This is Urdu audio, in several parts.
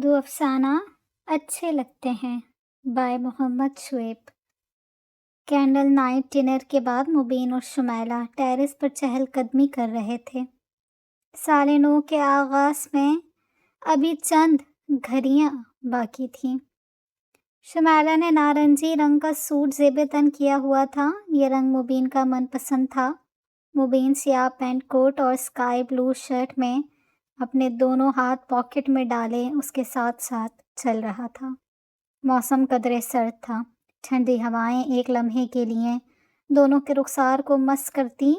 اردو افسانہ اچھے لگتے ہیں بائے محمد شعیب۔ کینڈل نائٹ ڈنر کے بعد مبین اور شمائلہ ٹیرس پر چہل قدمی کر رہے تھے۔ سال نو کے آغاز میں ابھی چند گھڑیاں باقی تھیں۔ شمائلہ نے نارنجی رنگ کا سوٹ زیب تن کیا ہوا تھا۔ یہ رنگ مبین کا من پسند تھا۔ مبین سیاہ پینٹ کوٹ اور اسکائی بلو شرٹ میں اپنے دونوں ہاتھ پاکٹ میں ڈالے اس کے ساتھ ساتھ چل رہا تھا۔ موسم قدرے سرد تھا۔ ٹھنڈی ہوائیں ایک لمحے کے لیے دونوں کے رخسار کو مس کرتی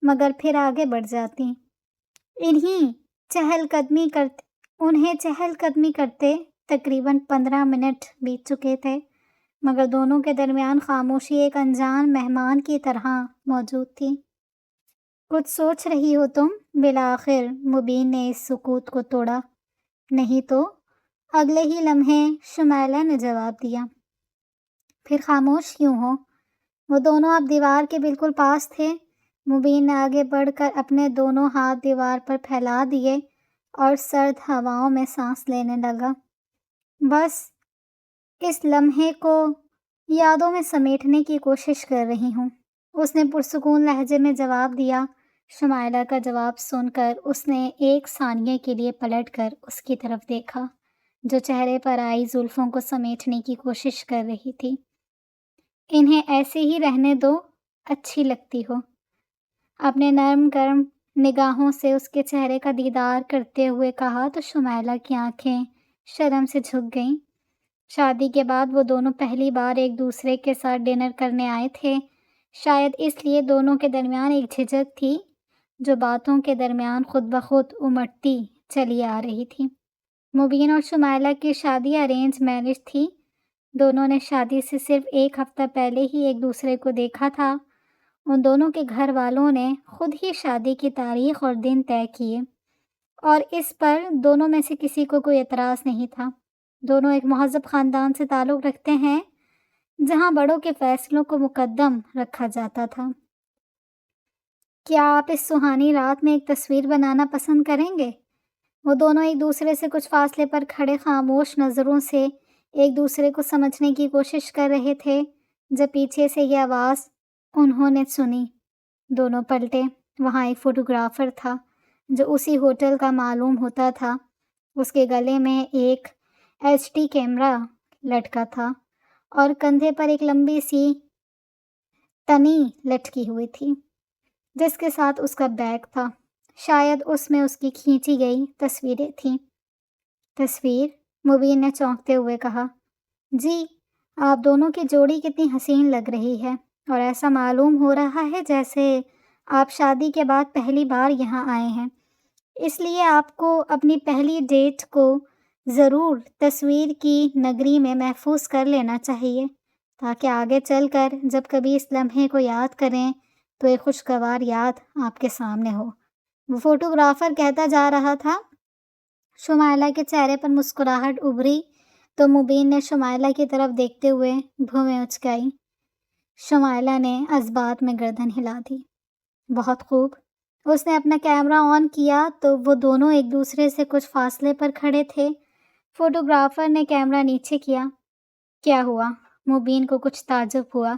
مگر پھر آگے بڑھ جاتی۔ انہیں چہل قدمی کرتے تقریباً 15 منٹ بیت چکے تھے مگر دونوں کے درمیان خاموشی ایک انجان مہمان کی طرح موجود تھی۔ کچھ سوچ رہی ہو تم؟ بالآخر مبین نے اس سکوت کو توڑا۔ نہیں تو، اگلے ہی لمحے شمائلہ نے جواب دیا۔ پھر خاموش کیوں ہو؟ وہ دونوں اب دیوار کے بالکل پاس تھے۔ مبین نے آگے بڑھ کر اپنے دونوں ہاتھ دیوار پر پھیلا دیے اور سرد ہواؤں میں سانس لینے لگا۔ بس اس لمحے کو یادوں میں سمیٹنے کی کوشش کر رہی ہوں، اس نے پرسکون لہجے میں جواب دیا۔ شمائلہ کا جواب سن کر اس نے ایک ثانیے کے لیے پلٹ کر اس کی طرف دیکھا جو چہرے پر آئی زلفوں کو سمیٹنے کی کوشش کر رہی تھی۔ انہیں ایسے ہی رہنے دو، اچھی لگتی ہو۔ اپنے نرم گرم نگاہوں سے اس کے چہرے کا دیدار کرتے ہوئے کہا تو شمائلہ کی آنکھیں شرم سے جھک گئیں۔ شادی کے بعد وہ دونوں پہلی بار ایک دوسرے کے ساتھ ڈنر کرنے آئے تھے، شاید اس لیے دونوں کے درمیان ایک جھجک تھی جو باتوں کے درمیان خود بخود امٹتی چلی آ رہی تھی۔ مبین اور شمائلہ کی شادی ارینج میرج تھی۔ دونوں نے شادی سے صرف ایک ہفتہ پہلے ہی ایک دوسرے کو دیکھا تھا۔ ان دونوں کے گھر والوں نے خود ہی شادی کی تاریخ اور دن طے کیے اور اس پر دونوں میں سے کسی کو کوئی اعتراض نہیں تھا۔ دونوں ایک مہذب خاندان سے تعلق رکھتے ہیں جہاں بڑوں کے فیصلوں کو مقدم رکھا جاتا تھا۔ کیا آپ اس سہانی رات میں ایک تصویر بنانا پسند کریں گے؟ وہ دونوں ایک دوسرے سے کچھ فاصلے پر کھڑے خاموش نظروں سے ایک دوسرے کو سمجھنے کی کوشش کر رہے تھے جب پیچھے سے یہ آواز انہوں نے سنی۔ دونوں پلٹے۔ وہاں ایک فوٹوگرافر تھا جو اسی ہوٹل کا معلوم ہوتا تھا۔ اس کے گلے میں ایک HD کیمرہ لٹکا تھا اور کندھے پر ایک لمبی سی تنی لٹکی ہوئی تھی جس کے ساتھ اس کا بیگ تھا۔ شاید اس میں اس کی کھینچی گئی تصویریں تھیں۔ تصویر؟ مبین نے چونکتے ہوئے کہا۔ جی، آپ دونوں کی جوڑی کتنی حسین لگ رہی ہے اور ایسا معلوم ہو رہا ہے جیسے آپ شادی کے بعد پہلی بار یہاں آئے ہیں، اس لیے آپ کو اپنی پہلی ڈیٹ کو ضرور تصویر کی نگری میں محفوظ کر لینا چاہیے تاکہ آگے چل کر جب کبھی اس لمحے کو یاد کریں تو ایک خوشگوار یاد آپ کے سامنے ہو، وہ فوٹوگرافر کہتا جا رہا تھا۔ شمائلہ کے چہرے پر مسکراہٹ ابھری تو مبین نے شمائلہ کی طرف دیکھتے ہوئے بھویں اچکائی۔ شمائلہ نے اس بات میں گردن ہلا دی۔ بہت خوب۔ اس نے اپنا کیمرہ آن کیا تو وہ دونوں ایک دوسرے سے کچھ فاصلے پر کھڑے تھے۔ فوٹوگرافر نے کیمرہ نیچے کیا۔ کیا ہوا؟ مبین کو کچھ تعجب ہوا۔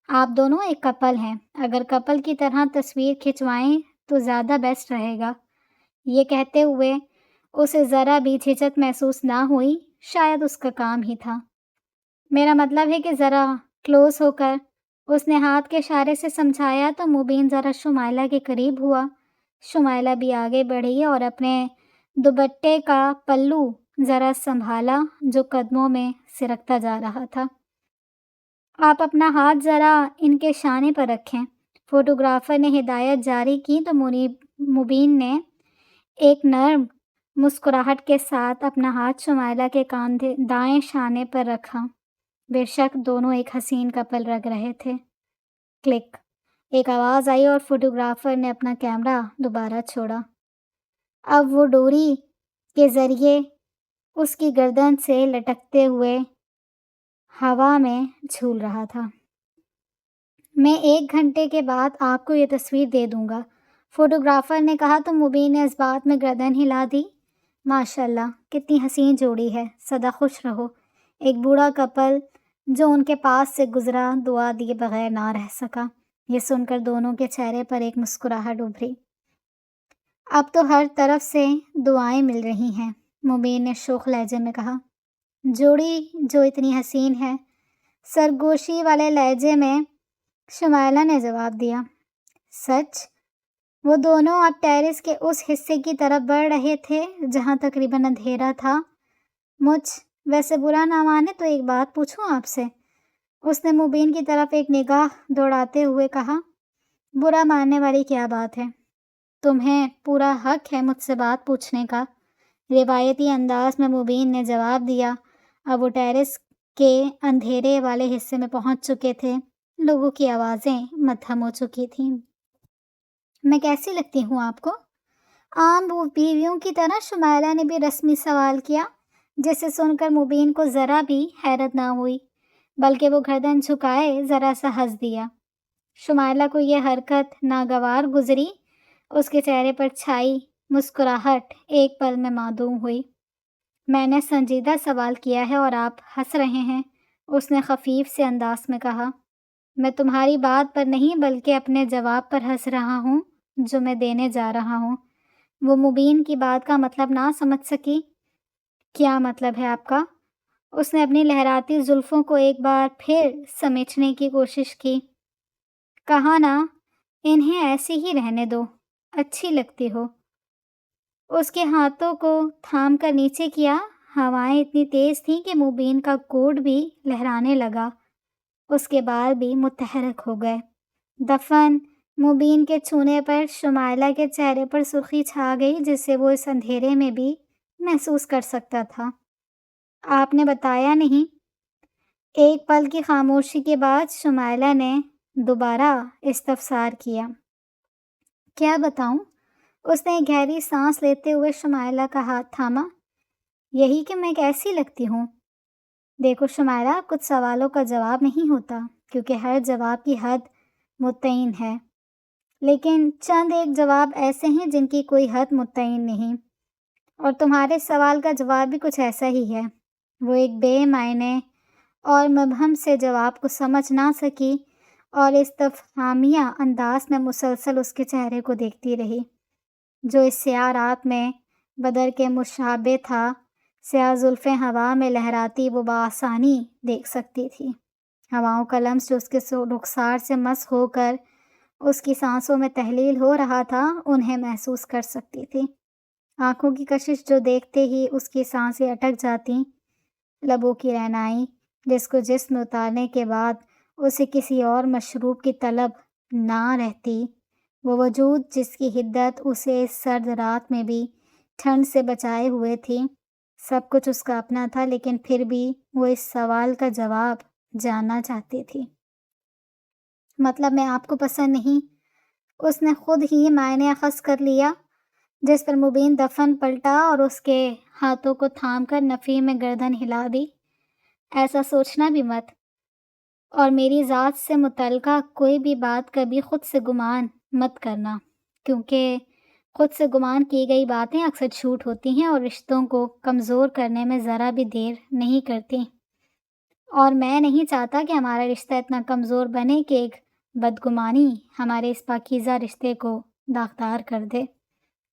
آپ دونوں ایک کپل ہیں، اگر کپل کی طرح تصویر کھنچوائیں تو زیادہ بیسٹ رہے گا۔ یہ کہتے ہوئے اسے ذرا بھی جھجک محسوس نہ ہوئی، شاید اس کا کام ہی تھا۔ میرا مطلب ہے کہ ذرا کلوز ہو کر، اس نے ہاتھ کے اشارے سے سمجھایا تو مبین ذرا شمائلہ کے قریب ہوا۔ شمائلہ بھی آگے بڑھی اور اپنے دوپٹے کا پلو ذرا سنبھالا جو قدموں میں سرکتا جا رہا تھا۔ آپ اپنا ہاتھ ذرا ان کے شانے پر رکھیں، فوٹوگرافر نے ہدایت جاری کی تو مبین نے ایک نرم مسکراہٹ کے ساتھ اپنا ہاتھ شمائلہ کے دائیں شانے پر رکھا۔ بے شک دونوں ایک حسین کپل لگ رہے تھے۔ کلک، ایک آواز آئی اور فوٹوگرافر نے اپنا کیمرہ دوبارہ چھوڑا۔ اب وہ ڈوری کے ذریعے اس کی گردن سے لٹکتے ہوئے ہوا میں جھول رہا تھا۔ میں 1 گھنٹے کے بعد آپ کو یہ تصویر دے دوں گا، فوٹوگرافر نے کہا تو مبین نے اس بات میں گردن ہلا دی۔ ماشاء اللہ کتنی حسین جوڑی ہے، سدا خوش رہو۔ ایک بوڑھا کپل جو ان کے پاس سے گزرا دعا دیے بغیر نہ رہ سکا۔ یہ سن کر دونوں کے چہرے پر ایک مسکراہٹ ابھری۔ اب تو ہر طرف سے دعائیں مل رہی ہیں، مبین نے شوخ لہجے میں کہا۔ جوڑی جو اتنی حسین ہے، سرگوشی والے لہجے میں شمائلہ نے جواب دیا۔ سچ؟ وہ دونوں اب ٹیرس کے اس حصے کی طرف بڑھ رہے تھے جہاں تقریباً اندھیرا تھا۔ مجھ ویسے برا نہ مانے تو ایک بات پوچھوں آپ سے؟ اس نے مبین کی طرف ایک نگاہ دوڑاتے ہوئے کہا۔ برا ماننے والی کیا بات ہے؟ تمہیں پورا حق ہے مجھ سے بات پوچھنے کا، روایتی انداز میں مبین نے جواب دیا۔ اب وہ ٹیرس کے اندھیرے والے حصے میں پہنچ چکے تھے، لوگوں کی آوازیں مدھم ہو چکی تھیں۔ میں کیسی لگتی ہوں آپ کو؟ عام بیویوں کی طرح شمائلہ نے بھی رسمی سوال کیا، جسے سن کر مبین کو ذرا بھی حیرت نہ ہوئی، بلکہ وہ گردن جھکائے ذرا سا ہنس دیا۔ شمائلہ کو یہ حرکت ناگوار گزری، اس کے چہرے پر چھائی مسکراہٹ ایک پل میں معدوم ہوئی۔ میں نے سنجیدہ سوال کیا ہے اور آپ ہنس رہے ہیں، اس نے خفیف سے انداز میں کہا۔ میں تمہاری بات پر نہیں بلکہ اپنے جواب پر ہنس رہا ہوں جو میں دینے جا رہا ہوں۔ وہ مبین کی بات کا مطلب نہ سمجھ سکی۔ کیا مطلب ہے آپ کا؟ اس نے اپنی لہراتی زلفوں کو ایک بار پھر سمیٹنے کی کوشش کی۔ کہا نا، انہیں ایسے ہی رہنے دو، اچھی لگتی ہو۔ اس کے ہاتھوں کو تھام کر نیچے کیا۔ ہوائیں اتنی تیز تھیں کہ مبین کا کوٹ بھی لہرانے لگا، اس کے بال بھی متحرک ہو گئے۔ دفن مبین کے چھونے پر شمائلہ کے چہرے پر سرخی چھا گئی، جسے وہ اس اندھیرے میں بھی محسوس کر سکتا تھا۔ آپ نے بتایا نہیں؟ ایک پل کی خاموشی کے بعد شمائلہ نے دوبارہ استفسار کیا۔ کیا بتاؤں؟ اس نے ایک گہری سانس لیتے ہوئے شمائلہ کا ہاتھ تھاما۔ یہی کہ میں کیسی لگتی ہوں؟ دیکھو شمائلہ، کچھ سوالوں کا جواب نہیں ہوتا کیونکہ ہر جواب کی حد متعین ہے، لیکن چند ایک جواب ایسے ہیں جن کی کوئی حد متعین نہیں، اور تمہارے سوال کا جواب بھی کچھ ایسا ہی ہے۔ وہ ایک بے معنی اور مبہم سے جواب کو سمجھ نہ سکی اور استفہامیہ انداز میں مسلسل اس کے چہرے کو دیکھتی رہی، جو اس سیاہ رات میں بدر کے مشابہ تھا۔ سیاہ زلفیں ہوا میں لہراتی وہ بآسانی دیکھ سکتی تھی۔ ہواؤں کا لمس جو اس کے رخسار سے مس ہو کر اس کی سانسوں میں تحلیل ہو رہا تھا، انہیں محسوس کر سکتی تھی۔ آنکھوں کی کشش جو دیکھتے ہی اس کی سانسیں اٹک جاتیں، لبوں کی رہنائی جس کو جسم میں اتارنے کے بعد اسے کسی اور مشروب کی طلب نہ رہتی، وہ وجود جس کی حدت اسے اس سرد رات میں بھی ٹھنڈ سے بچائے ہوئے تھی، سب کچھ اس کا اپنا تھا، لیکن پھر بھی وہ اس سوال کا جواب جاننا چاہتی تھی۔ مطلب میں آپ کو پسند نہیں؟ اس نے خود ہی معنی اخذ کر لیا، جس پر مبین دفن پلٹا اور اس کے ہاتھوں کو تھام کر نفی میں گردن ہلا دی۔ ایسا سوچنا بھی مت، اور میری ذات سے متعلقہ کوئی بھی بات کبھی خود سے گمان مت کرنا، کیونکہ خود سے گمان کی گئی باتیں اکثر جھوٹ ہوتی ہیں اور رشتوں کو کمزور کرنے میں ذرا بھی دیر نہیں کرتی، اور میں نہیں چاہتا کہ ہمارا رشتہ اتنا کمزور بنے کہ ایک بدگمانی ہمارے اس پاکیزہ رشتے کو داغدار کر دے۔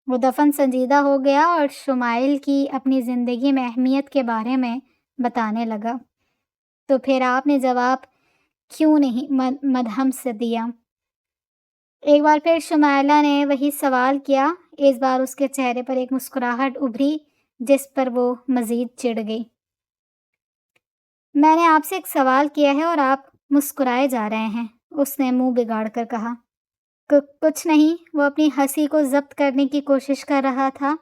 وہ دفن سنجیدہ ہو گیا اور شمائل کی اپنی زندگی میں اہمیت کے بارے میں بتانے لگا۔ تو پھر آپ نے جواب کیوں نہیں مدہم سے دیا؟ ایک بار پھر شمائلہ نے وہی سوال کیا۔ اس بار اس کے چہرے پر ایک مسکراہٹ ابھری جس پر وہ مزید چڑ گئی۔ میں نے آپ سے ایک سوال کیا ہے اور آپ مسکرائے جا رہے ہیں، اس نے منہ بگاڑ کر کہا۔ کچھ نہیں، وہ اپنی ہنسی کو ضبط کرنے کی کوشش کر رہا تھا۔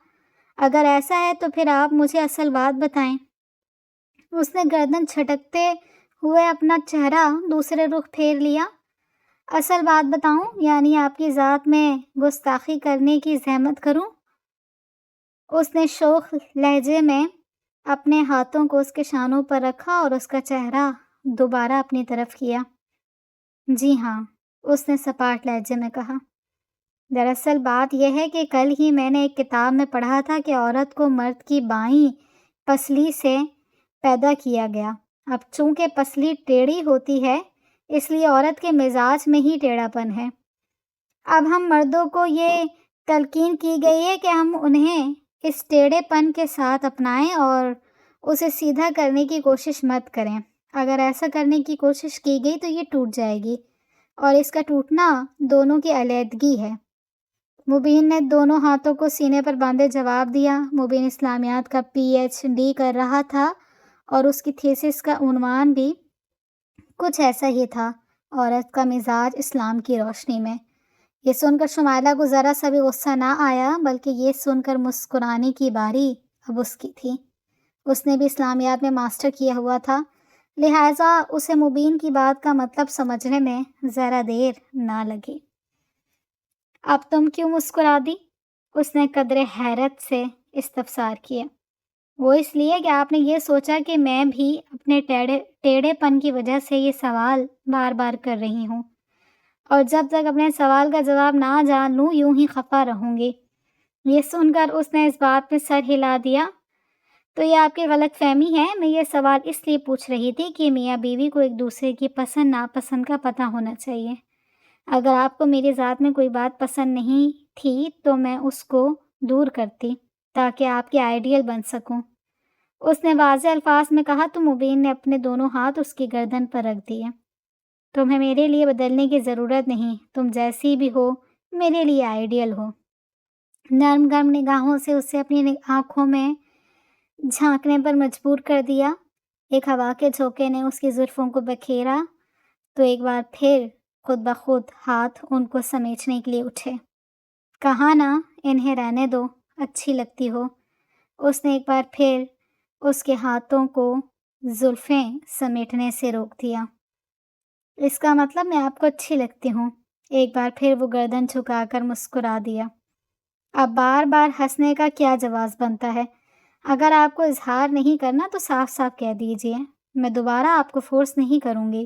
اگر ایسا ہے تو پھر آپ مجھے اصل بات بتائیں۔ اس نے گردن جھٹکتے ہوئے اپنا چہرہ دوسرے رخ پھیر لیا۔ اصل بات بتاؤں؟ یعنی آپ کی ذات میں گستاخی کرنے کی زحمت کروں؟ اس نے شوخ لہجے میں اپنے ہاتھوں کو اس کے شانوں پر رکھا اور اس کا چہرہ دوبارہ اپنی طرف کیا۔ جی ہاں، اس نے سپاٹ لہجے میں کہا۔ دراصل بات یہ ہے کہ کل ہی میں نے ایک کتاب میں پڑھا تھا کہ عورت کو مرد کی بائیں پسلی سے پیدا کیا گیا۔ اب چونکہ پسلی ٹیڑھی ہوتی ہے اس لیے عورت کے مزاج میں ہی ٹیڑھا پن ہے۔ اب ہم مردوں کو یہ تلقین کی گئی ہے کہ ہم انہیں اس ٹیڑھے پن کے ساتھ اپنائیں اور اسے سیدھا کرنے کی کوشش مت کریں۔ اگر ایسا کرنے کی کوشش کی گئی تو یہ ٹوٹ جائے گی، اور اس کا ٹوٹنا دونوں کی علیحدگی ہے۔ مبین نے دونوں ہاتھوں کو سینے پر باندھے جواب دیا۔ مبین اسلامیات کا PhD کر رہا تھا اور اس کی تھیسس کا عنوان بھی کچھ ایسا ہی تھا، عورت کا مزاج اسلام کی روشنی میں۔ یہ سن کر شمائلہ کو ذرا سا بھی غصہ نہ آیا، بلکہ یہ سن کر مسکرانے کی باری اب اس کی تھی۔ اس نے بھی اسلامیات میں ماسٹر کیا ہوا تھا، لہٰذا اسے مبین کی بات کا مطلب سمجھنے میں ذرا دیر نہ لگی۔ اب تم کیوں مسکرا دی؟ اس نے قدرے حیرت سے استفسار کیا۔ وہ اس لیے کہ آپ نے یہ سوچا کہ میں بھی اپنے ٹیڑھے پن کی وجہ سے یہ سوال بار بار کر رہی ہوں، اور جب تک اپنے سوال کا جواب نہ جان لوں یوں ہی خفا رہوں گی۔ یہ سن کر اس نے اس بات میں سر ہلا دیا۔ تو یہ آپ کی غلط فہمی ہے۔ میں یہ سوال اس لیے پوچھ رہی تھی کہ میاں بیوی کو ایک دوسرے کی پسند ناپسند کا پتہ ہونا چاہیے۔ اگر آپ کو میری ذات میں کوئی بات پسند نہیں تھی تو میں اس کو دور کرتی تاکہ آپ کی آئیڈیل بن سکوں۔ اس نے واضح الفاظ میں کہا تو مبین نے اپنے دونوں ہاتھ اس کی گردن پر رکھ دیے۔ تمہیں میرے لیے بدلنے کی ضرورت نہیں، تم جیسی بھی ہو میرے لیے آئیڈیل ہو۔ نرم گرم نگاہوں سے اسے اپنی آنکھوں میں جھانکنے پر مجبور کر دیا۔ ایک ہوا کے جھونکے نے اس کی زلفوں کو بکھیرا تو ایک بار پھر خود بخود ہاتھ ان کو سمیٹنے کے لیے اٹھے۔ کہا نا انہیں رہنے دو، اچھی لگتی ہو۔ اس نے ایک بار پھر اس کے ہاتھوں کو زلفیں سمیٹنے سے روک دیا۔ اس کا مطلب میں آپ کو اچھی لگتی ہوں۔ ایک بار پھر وہ گردن جھکا کر مسکرا دیا۔ اب بار بار ہنسنے کا کیا جواز بنتا ہے؟ اگر آپ کو اظہار نہیں کرنا تو صاف صاف کہہ دیجئے، میں دوبارہ آپ کو فورس نہیں کروں گی۔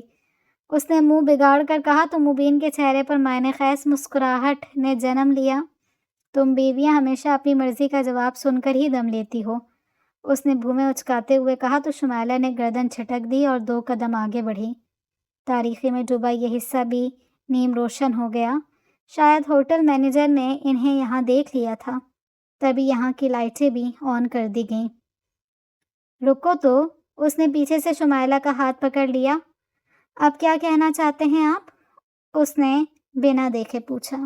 اس نے منہ بگاڑ کر کہا تو مبین کے چہرے پر معنی خیز مسکراہٹ نے جنم لیا۔ تم بیویاں ہمیشہ اپنی مرضی کا جواب سن کر ہی دم لیتی ہو، اس نے بھومیں اچکاتے ہوئے کہا تو شمائلہ نے گردن جھٹک دی اور 2 قدم آگے بڑھی۔ تاریکی میں ڈوبا یہ حصہ بھی نیم روشن ہو گیا۔ شاید ہوٹل مینیجر نے انہیں یہاں دیکھ لیا تھا، تبھی یہاں کی لائٹیں بھی آن کر دی گئیں۔ رکو تو، اس نے پیچھے سے شمائلہ کا ہاتھ پکڑ لیا۔ اب کیا کہنا چاہتے ہیں آپ؟ اس نے بنا دیکھے پوچھا۔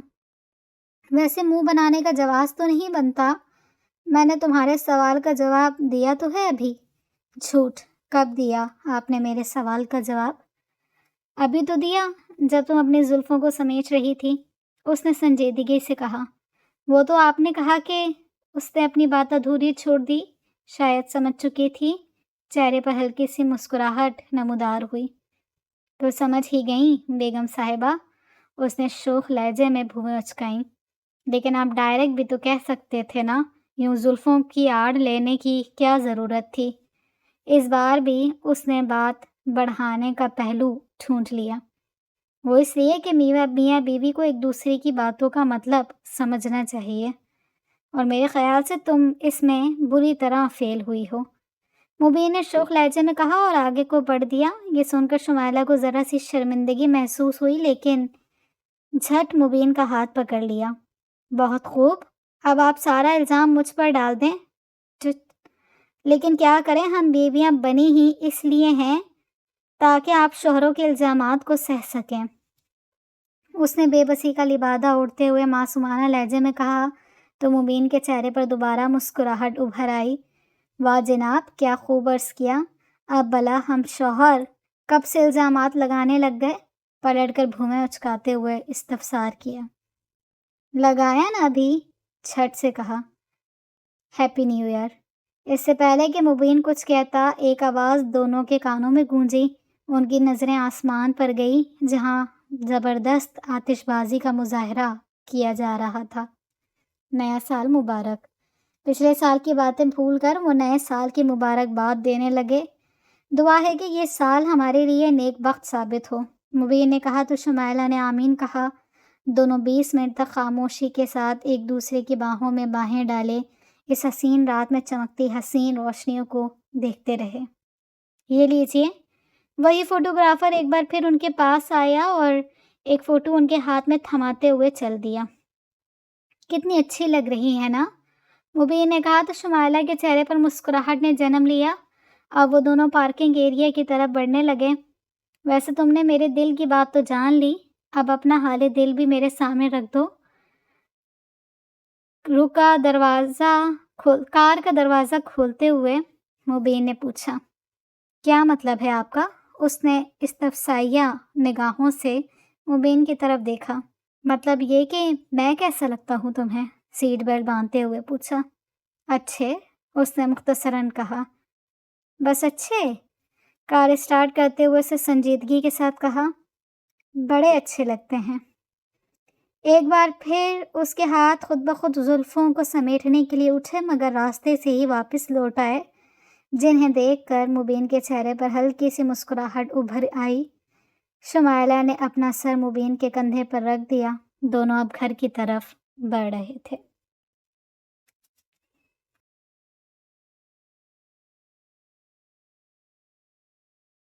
ویسے منہ بنانے کا جواز تو نہیں بنتا، میں نے تمہارے سوال کا جواب دیا تو ہے ابھی۔ جھوٹ، کب دیا آپ نے میرے سوال کا جواب؟ ابھی تو دیا، جب تم اپنی زلفوں کو سمیٹ رہی تھی، اس نے سنجیدگی سے کہا۔ وہ تو آپ نے کہا کہ… اس نے اپنی بات ادھوری چھوڑ دی، شاید سمجھ چکی تھی۔ چہرے پر ہلکی سی مسکراہٹ نمودار ہوئی۔ تو سمجھ ہی گئیں بیگم صاحبہ، اس نے شوخ لہجے میں بھویں اچکائیں۔ لیکن آپ ڈائریکٹ بھی تو کہہ سکتے تھے نا، یوں زلفوں کی آڑ لینے کی کیا ضرورت تھی؟ اس بار بھی اس نے بات بڑھانے کا پہلو ڈھونڈ لیا۔ وہ اس لیے کہ میاں بیوی کو ایک دوسرے کی باتوں کا مطلب سمجھنا چاہیے، اور میرے خیال سے تم اس میں بری طرح فیل ہوئی ہو، مبین نے شوخ لہجے میں کہا اور آگے کو بڑھ دیا۔ یہ سن کر شمائلہ کو ذرا سی شرمندگی محسوس ہوئی، لیکن جھٹ مبین کا ہاتھ پکڑ لیا۔ بہت خوب، اب آپ سارا الزام مجھ پر ڈال دیں۔ لیکن کیا کریں، ہم بیویاں بنی ہی اس لیے ہیں تاکہ آپ شوہروں کے الزامات کو سہ سکیں۔ اس نے بے بسی کا لبادہ اوڑھتے ہوئے معصومانہ لہجے میں کہا تو مبین کے چہرے پر دوبارہ مسکراہٹ ابھر آئی۔ واہ جناب، کیا خوب عرض کیا۔ اب بلا ہم شوہر کب سے الزامات لگانے لگ گئے؟ پلٹ کر بھومیں اچکاتے ہوئے استفسار کیا۔ لگایا نا ابھی، جھٹ سے کہا۔ Happy new year. اس سے پہلے کہ مبین کچھ کہتا، ایک آواز دونوں کے کانوں میں گونجی۔ ان کی نظریں آسمان پر گئی جہاں زبردست آتش بازی کا مظاہرہ کیا جا رہا تھا۔ نیا سال مبارک۔ پچھلے سال کی باتیں بھول کر وہ نئے سال کی مبارکباد دینے لگے۔ دعا ہے کہ یہ سال ہمارے لیے نیک بخت ثابت ہو، مبین نے کہا تو شمائلہ نے آمین کہا۔ دونوں 20 منٹ تک خاموشی کے ساتھ ایک دوسرے کی باہوں میں باہیں ڈالے اس حسین رات میں چمکتی حسین روشنیوں کو دیکھتے رہے۔ یہ لیجیے۔ وہی فوٹوگرافر ایک بار پھر ان کے پاس آیا اور ایک فوٹو ان کے ہاتھ میں تھماتے ہوئے چل دیا۔ کتنی اچھی لگ رہی ہے نا؟ مبین نے کہا تو شمائلہ کے چہرے پر مسکراہٹ نے جنم لیا۔ اب وہ دونوں پارکنگ ایریا کی طرف بڑھنے لگے۔ ویسے تم نے میرے دل کی بات تو جان لی، اب اپنا حال دل بھی میرے سامنے رکھ دو۔ کار کا دروازہ کھولتے ہوئے مبین نے پوچھا۔ کیا مطلب ہے آپ کا؟ اس نے استفسائیہ نگاہوں سے مبین کی طرف دیکھا۔ مطلب یہ کہ میں کیسا لگتا ہوں تمہیں؟ سیٹ بیلٹ باندھتے ہوئے پوچھا۔ اچھے، اس نے مختصراً کہا۔ بس اچھے؟ کار اسٹارٹ کرتے ہوئے اسے سنجیدگی کے ساتھ کہا۔ بڑے اچھے لگتے ہیں۔ ایک بار پھر اس کے ہاتھ خود بخود زلفوں کو سمیٹنے کے لیے اٹھے مگر راستے سے ہی واپس لوٹ آئے، جنہیں دیکھ کر مبین کے چہرے پر ہلکی سی مسکراہٹ ابھر آئی۔ شمائلہ نے اپنا سر مبین کے کندھے پر رکھ دیا۔ دونوں اب گھر کی طرف بڑھ رہے تھے۔